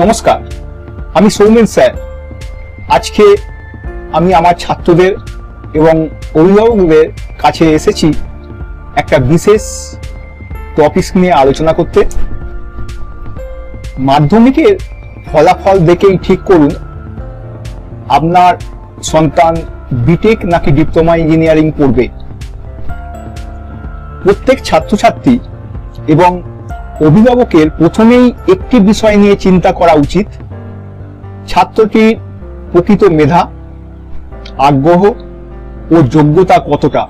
নমস্কার, আমি সৌমেন স্যার। আজকে আমি আমার ছাত্রদের এবং অভিভাবকদের কাছে এসেছি একটা বিশেষ টপিক নিয়ে আলোচনা করতে। মাধ্যমিকের ফলাফল দেখেই ঠিক করুন আপনার সন্তান বিটেক নাকি ডিপ্লোমা ইঞ্জিনিয়ারিং পড়বে। প্রত্যেক ছাত্রছাত্রী এবং অভিভাবকের প্রথমেই একটি বিষয় নিয়ে চিন্তা করা উচিত, ছাত্রটির প্রকৃত মেধা, আগ্রহ ও যোগ্যতা কতটা।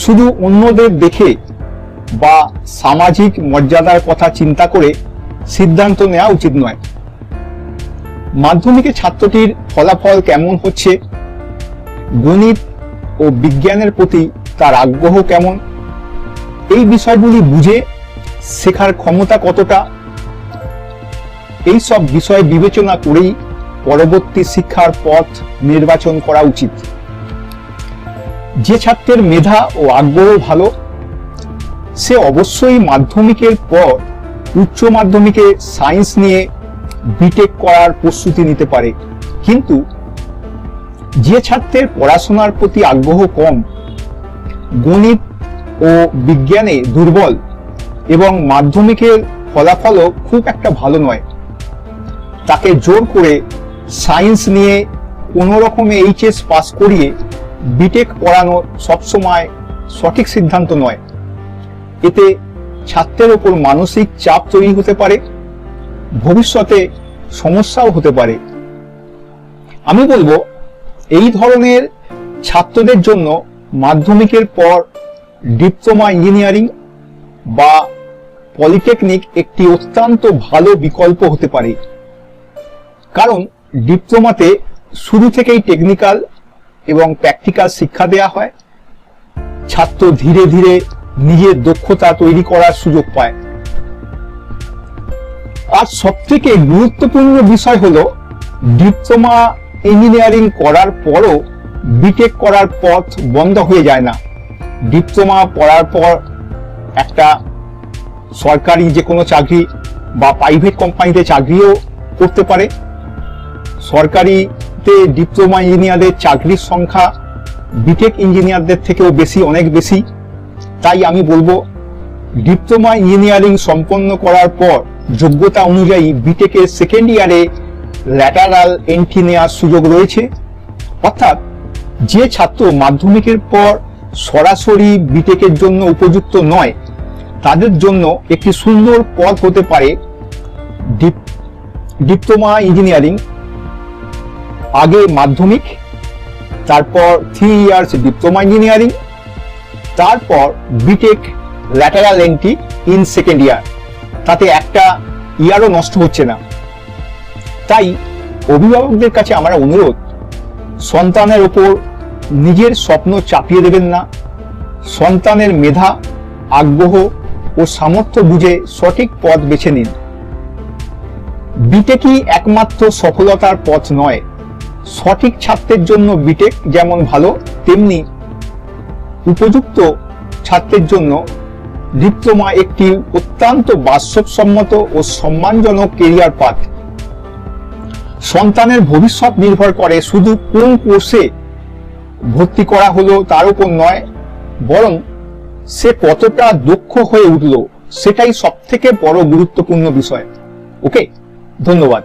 শুধু অন্যদের দেখে বা সামাজিক মর্যাদার কথা চিন্তা করে সিদ্ধান্ত নেওয়া উচিত নয়। মাধ্যমিকে ছাত্রটির ফলাফল কেমন হচ্ছে, গণিত ও বিজ্ঞানের প্রতি তার আগ্রহ কেমন, এই বিষয়গুলি বুঝে শেখার ক্ষমতা কতটা, এই সব বিষয় বিবেচনা করেই পরবর্তী শিক্ষার পথ নির্বাচন করা উচিত। যে ছাত্রের মেধা ও আগ্রহ ভালো, সে অবশ্যই মাধ্যমিকের পর উচ্চ মাধ্যমিকে সায়েন্স নিয়ে বিটেক করার প্রস্তুতি নিতে পারে। কিন্তু যে ছাত্রের পড়াশোনার প্রতি আগ্রহ কম, গণিত ও বিজ্ঞানে দুর্বল এবং মাধ্যমিকের ফলাফলও খুব একটা ভালো নয়, তাকে জোর করে সায়েন্স নিয়ে কোনো রকমে এইচএস পাস করিয়ে বিটেক পড়ানো সবসময় সঠিক সিদ্ধান্ত নয়। এতে ছাত্রের ওপর মানসিক চাপ তৈরি হতে পারে, ভবিষ্যতে সমস্যাও হতে পারে। আমি বলবো এই ধরনের ছাত্রদের জন্য মাধ্যমিকের পর ডিপ্লোমা ইঞ্জিনিয়ারিং বা পলিটেকনিক একটি অত্যন্ত ভালো বিকল্প হতে পারে। কারণ ডিপ্লোমাতে শুরু থেকেই টেকনিক্যাল এবং প্র্যাকটিক্যাল শিক্ষা দেওয়া হয়, ছাত্র ধীরে ধীরে নিজের দক্ষতা তৈরি করার সুযোগ পায়। আর সবথেকে গুরুত্বপূর্ণ বিষয় হলো ডিপ্লোমা ইঞ্জিনিয়ারিং করার পরও বিটেক করার পথ বন্ধ হয়ে যায় না। ডিপ্লোমা পড়ার পর একটা সরকারি যে কোনো চাকরি বা প্রাইভেট কোম্পানিতে চাকরিও করতে পারে। সরকারিতে ডিপ্লোমা ইঞ্জিনিয়ারদের চাকরির সংখ্যা বিটেক ইঞ্জিনিয়ারদের থেকেও বেশি, অনেক বেশি। তাই আমি বলবো ডিপ্লোমা ইঞ্জিনিয়ারিং সম্পন্ন করার পর যোগ্যতা অনুযায়ী বিটেকের সেকেন্ড ইয়ারে ল্যাটারাল এন্ট্রি নেওয়ার সুযোগ রয়েছে। অর্থাৎ যে ছাত্র মাধ্যমিকের পর সরাসরি বিটেকের জন্য উপযুক্ত নয়, তাদের জন্য একটি সুন্দর পথ হতে পারে ডিপ্লোমা ইঞ্জিনিয়ারিং। আগে মাধ্যমিক, তারপর 3 ইয়ার্স ডিপ্লোমা ইঞ্জিনিয়ারিং, তারপর BTech lateral entry in second year. তাতে একটা ইয়ারও নষ্ট হচ্ছে না। তাই অভিভাবকদের কাছে আমার অনুরোধ, সন্তানের ওপর নিজের স্বপ্ন চাপিয়ে দেবেন না। সন্তানের মেধা, আগ্রহ ও সামর্থ্য বুঝে সঠিক পথ বেছে নিন। বিটেকই একমাত্র সফলতার পথ নয়। সঠিক ছাত্রের জন্য বিটেক যেমন ভালো, তেমনি উপযুক্ত ছাত্রের জন্য ডিপ্লোমা একটি অত্যন্ত বাস্তবসম্মত ও সম্মানজনক কেরিয়ার পাথ। সন্তানের ভবিষ্যৎ নির্ভর করে শুধু কোন কোর্সে ভর্তি করা হলো তার উপর নয়, বরং সে কতটা দক্ষ হয়ে উঠল সেটাই সবথেকে বড় গুরুত্বপূর্ণ বিষয়। ওকে, ধন্যবাদ।